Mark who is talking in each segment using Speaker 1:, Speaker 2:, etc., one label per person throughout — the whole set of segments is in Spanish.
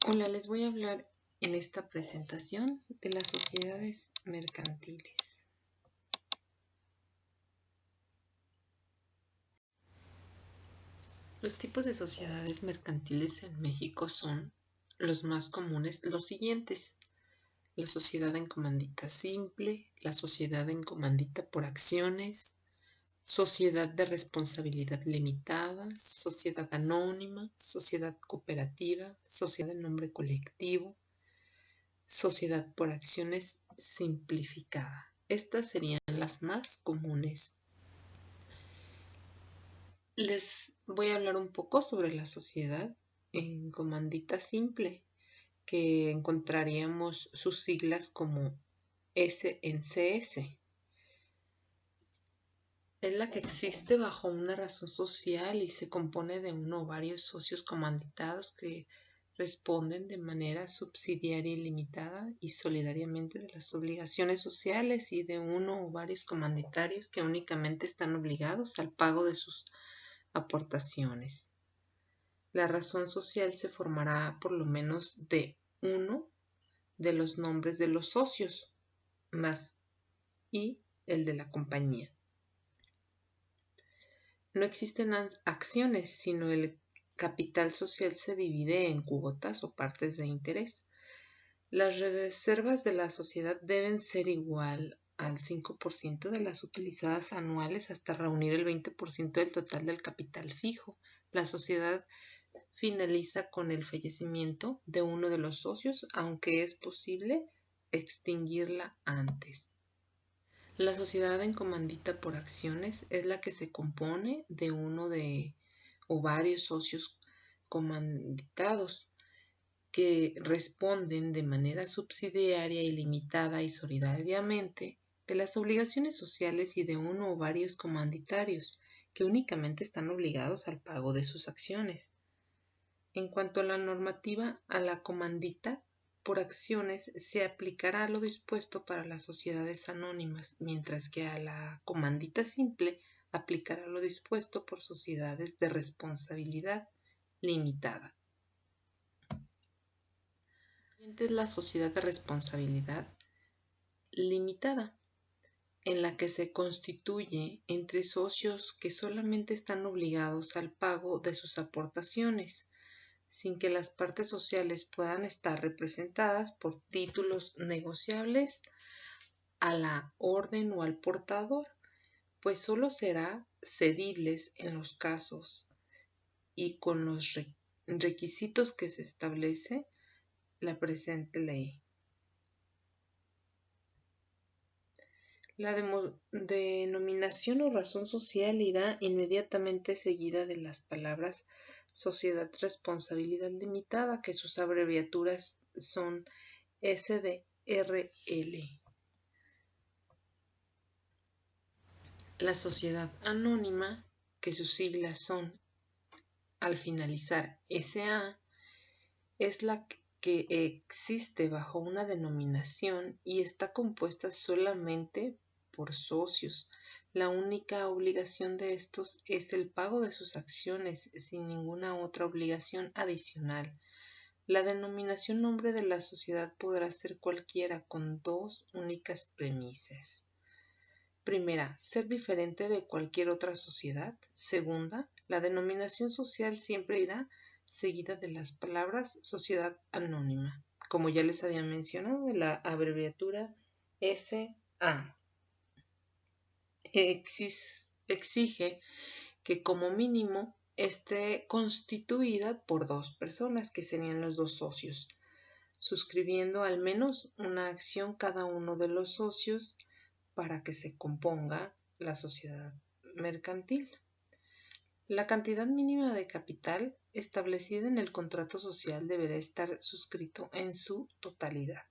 Speaker 1: Hola, les voy a hablar en esta presentación de las sociedades mercantiles. Los tipos de sociedades mercantiles en México son los más comunes, los siguientes: la sociedad en comandita simple, la sociedad en comandita por acciones, sociedad de responsabilidad limitada, sociedad anónima, sociedad cooperativa, sociedad en nombre colectivo, sociedad por acciones simplificada. Estas serían las más comunes. Les voy a hablar un poco sobre la sociedad en comandita simple, que encontraríamos sus siglas como S en CS. Es la que existe bajo una razón social y se compone de uno o varios socios comanditados que responden de manera subsidiaria y limitada y solidariamente de las obligaciones sociales, y de uno o varios comanditarios que únicamente están obligados al pago de sus aportaciones. La razón social se formará por lo menos de uno de los nombres de los socios más y el de la compañía. No existen acciones, sino el capital social se divide en cuotas o partes de interés. Las reservas de la sociedad deben ser igual al 5% de las utilizadas anuales hasta reunir el 20% del total del capital fijo. La sociedad finaliza con el fallecimiento de uno de los socios, aunque es posible extinguirla antes. La sociedad en comandita por acciones es la que se compone de uno o varios socios comanditados que responden de manera subsidiaria y limitada y solidariamente de las obligaciones sociales, y de uno o varios comanditarios que únicamente están obligados al pago de sus acciones. En cuanto a la normativa, a la comandita por acciones se aplicará lo dispuesto para las sociedades anónimas, mientras que a la comandita simple aplicará lo dispuesto por sociedades de responsabilidad limitada. Es la sociedad de responsabilidad limitada, en la que se constituye entre socios que solamente están obligados al pago de sus aportaciones, sin que las partes sociales puedan estar representadas por títulos negociables a la orden o al portador, pues solo será cedibles en los casos y con los requisitos que se establece la presente ley. La denominación o razón social irá inmediatamente seguida de las palabras Sociedad Responsabilidad Limitada, que sus abreviaturas son SDRL. La sociedad anónima, que sus siglas son al finalizar SA, es la que existe bajo una denominación y está compuesta solamente por socios. La única obligación de estos es el pago de sus acciones, sin ninguna otra obligación adicional. La denominación nombre de la sociedad podrá ser cualquiera, con dos únicas premisas. Primera, ser diferente de cualquier otra sociedad. Segunda, la denominación social siempre irá seguida de las palabras sociedad anónima, como ya les había mencionado, de la abreviatura SA. Exige que como mínimo esté constituida por dos personas, que serían los dos socios, suscribiendo al menos una acción cada uno de los socios para que se componga la sociedad mercantil. La cantidad mínima de capital establecida en el contrato social deberá estar suscrito en su totalidad.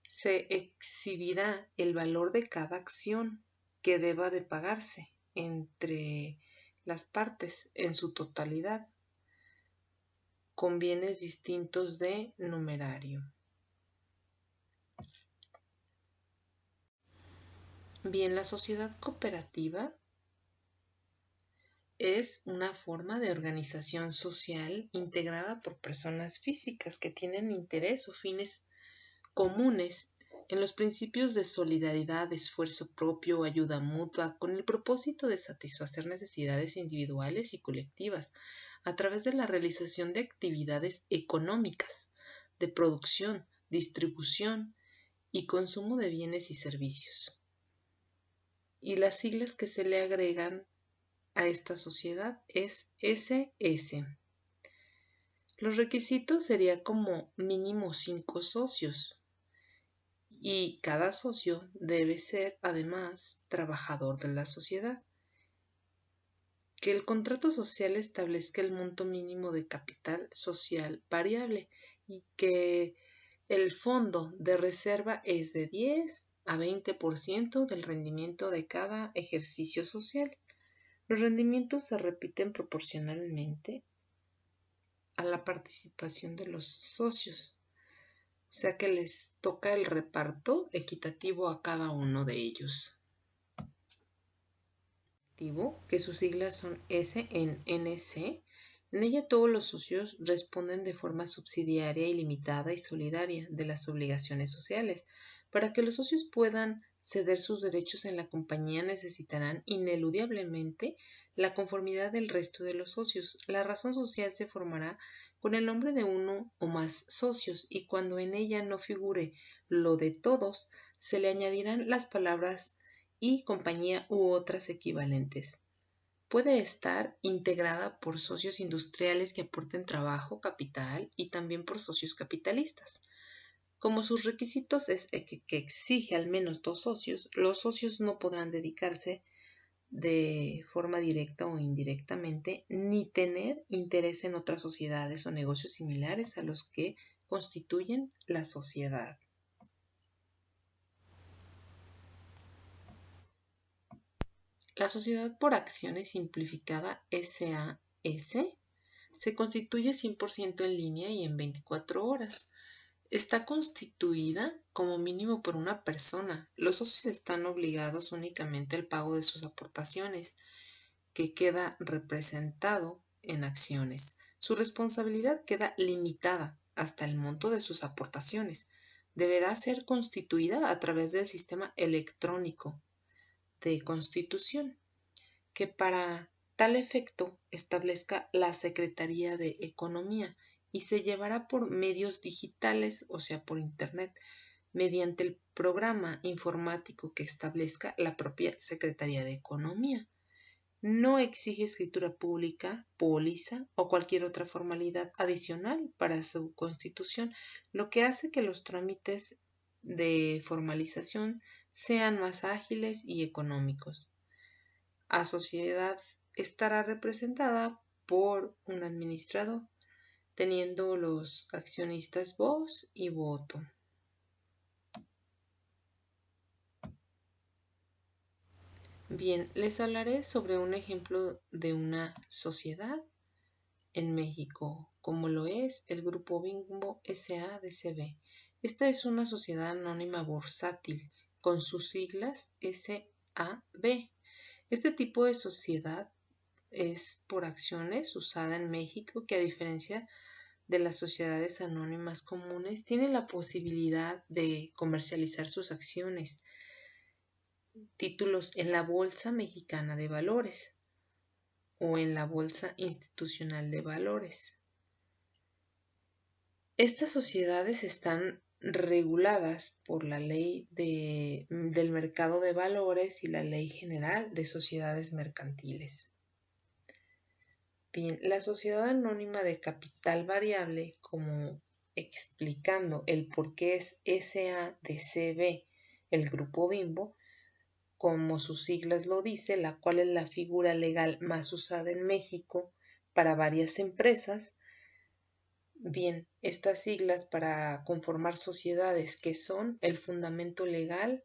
Speaker 1: Se exhibirá el valor de cada acción que deba de pagarse entre las partes en su totalidad, con bienes distintos de numerario. Bien, la sociedad cooperativa es una forma de organización social integrada por personas físicas que tienen interés o fines comunes en los principios de solidaridad, esfuerzo propio o ayuda mutua, con el propósito de satisfacer necesidades individuales y colectivas a través de la realización de actividades económicas, de producción, distribución y consumo de bienes y servicios. Y las siglas que se le agregan a esta sociedad es SS. Los requisitos serían como mínimo 5 socios y cada socio debe ser además trabajador de la sociedad. Que el contrato social establezca el monto mínimo de capital social variable y que el fondo de reserva es de 10 a 20% del rendimiento de cada ejercicio social. Los rendimientos se repiten proporcionalmente a la participación de los socios, o sea que les toca el reparto equitativo a cada uno de ellos. Que sus siglas son S en NC. En ella todos los socios responden de forma subsidiaria, ilimitada y solidaria de las obligaciones sociales. Para que los socios puedan ceder sus derechos en la compañía necesitarán ineludiblemente la conformidad del resto de los socios. La razón social se formará con el nombre de uno o más socios y cuando en ella no figure lo de todos, se le añadirán las palabras y compañía u otras equivalentes. Puede estar integrada por socios industriales que aporten trabajo, capital y también por socios capitalistas. Como sus requisitos es que exige al menos 2 socios, los socios no podrán dedicarse de forma directa o indirectamente ni tener interés en otras sociedades o negocios similares a los que constituyen la sociedad. La sociedad por acciones simplificada SAS se constituye 100% en línea y en 24 horas. Está constituida como mínimo por una persona. Los socios están obligados únicamente al pago de sus aportaciones, que queda representado en acciones. Su responsabilidad queda limitada hasta el monto de sus aportaciones. Deberá ser constituida a través del sistema electrónico de constitución, que para tal efecto establezca la Secretaría de Economía y se llevará por medios digitales, o sea, por Internet, mediante el programa informático que establezca la propia Secretaría de Economía. No exige escritura pública, póliza o cualquier otra formalidad adicional para su constitución, lo que hace que los trámites de formalización sean más ágiles y económicos. A sociedad estará representada por un administrador, teniendo los accionistas voz y voto. Bien, les hablaré sobre un ejemplo de una sociedad en México, como lo es el Grupo Bimbo S.A.D.C.B. Esta es una sociedad anónima bursátil, con sus siglas S.A.B. Este tipo de sociedad es por acciones usada en México que a diferencia de las sociedades anónimas comunes tiene la posibilidad de comercializar sus acciones, títulos en la Bolsa Mexicana de Valores o en la Bolsa Institucional de Valores. Estas sociedades están reguladas por la Ley del Mercado de Valores y la Ley General de Sociedades Mercantiles. Bien, la sociedad anónima de capital variable, como explicando el por qué es S.A.D.C.B. el Grupo Bimbo, como sus siglas lo dice, la cual es la figura legal más usada en México para varias empresas. Bien, estas siglas para conformar sociedades que son el fundamento legal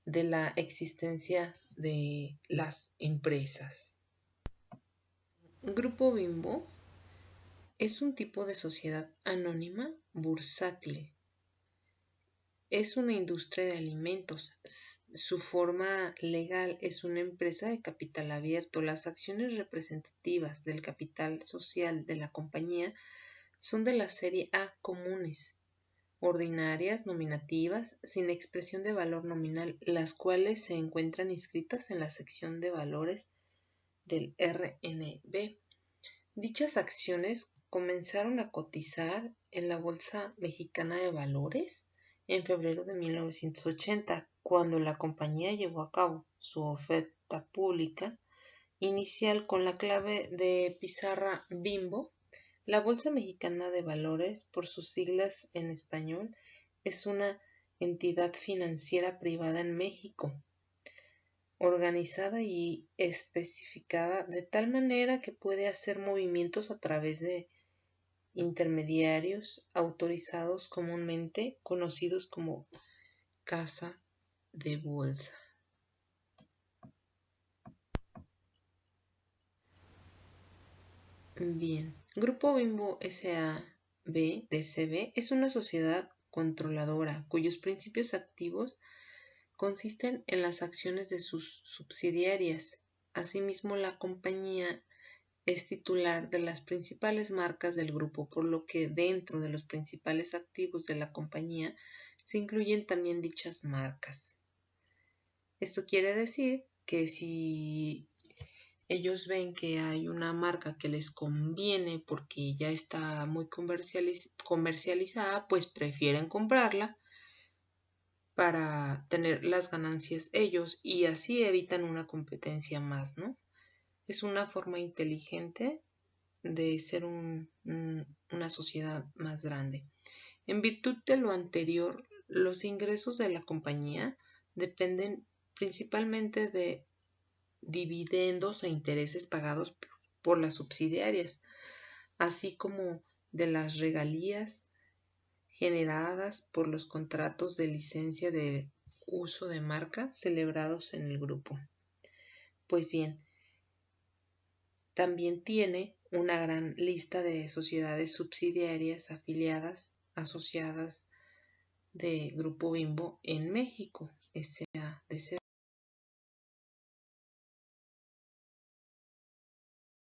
Speaker 1: de la existencia de las empresas. Grupo Bimbo es un tipo de sociedad anónima bursátil es una industria de alimentos. Su forma legal es una empresa de capital abierto. Las acciones representativas del capital social de la compañía son de la serie A comunes, ordinarias, nominativas, sin expresión de valor nominal, las cuales se encuentran inscritas en la sección de valores del RNB. Dichas acciones comenzaron a cotizar en la Bolsa Mexicana de Valores en febrero de 1980, cuando la compañía llevó a cabo su oferta pública inicial con la clave de pizarra Bimbo. La Bolsa Mexicana de Valores, por sus siglas en español, es una entidad financiera privada en México, organizada y especificada de tal manera que puede hacer movimientos a través de intermediarios autorizados, comúnmente conocidos como casa de bolsa. Bien, Grupo Bimbo S.A.B. de CB es una sociedad controladora cuyos principios activos consisten en las acciones de sus subsidiarias. Asimismo, la compañía es titular de las principales marcas del grupo, por lo que dentro de los principales activos de la compañía se incluyen también dichas marcas. Esto quiere decir que si ellos ven que hay una marca que les conviene porque ya está muy comercializada, pues prefieren comprarla para tener las ganancias ellos y así evitan una competencia más, ¿no? Es una forma inteligente de ser una sociedad más grande. En virtud de lo anterior, los ingresos de la compañía dependen principalmente de dividendos e intereses pagados por las subsidiarias, así como de las regalías generadas por los contratos de licencia de uso de marca celebrados en el grupo. Pues bien, también tiene una gran lista de sociedades subsidiarias afiliadas, asociadas de Grupo Bimbo en México, S.A.D.C.